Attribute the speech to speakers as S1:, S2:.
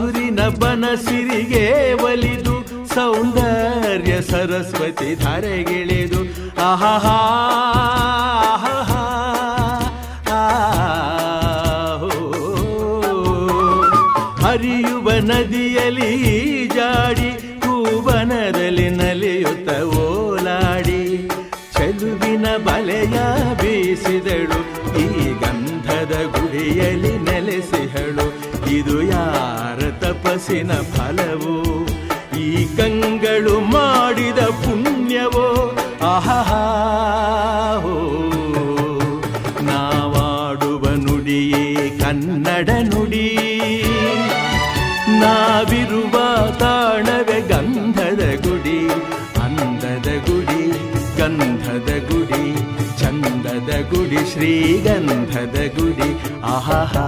S1: ಹಸುರಿನ ಬನಸಿರಿಗೆ ಒಲಿದು ಸೌಂದರ್ಯ ಸರಸ್ವತಿ ಧಾರೆಗಿಳಿದು ಆಹಾ ಹರಿಯುವ ನದಿಯಲ್ಲಿ ಜಾಡಿ ಹೂವನದಲ್ಲಿ ನಲಿಯುತ್ತ ಓಲಾಡಿ ಚೆಲುವಿನ ಬಲೆಯ ಬೀಸಿದಳು ಈ ಗಂಧದ ಗುಡಿಯಲ್ಲಿ ನೆಲೆಸಿಹಳು ಇದು ಯಾರ ತಪಸ್ಸಿನ ಫಲವೋ ಈ ಕಂಗಳು ಮಾಡಿದ ಪುಣ್ಯವೋ ಆಹಾ ನಾವಾಡುವ ನುಡಿಯೇ ಕನ್ನಡ ನುಡಿ ನಾವಿರುವ ತಾಣವೇ ಗಂಧದ ಗುಡಿ ಅಂದದ ಗುಡಿ ಗಂಧದ ಗುಡಿ ಚಂದದ ಗುಡಿ ಶ್ರೀಗಂಧದ ಗುಡಿ ಆಹಾ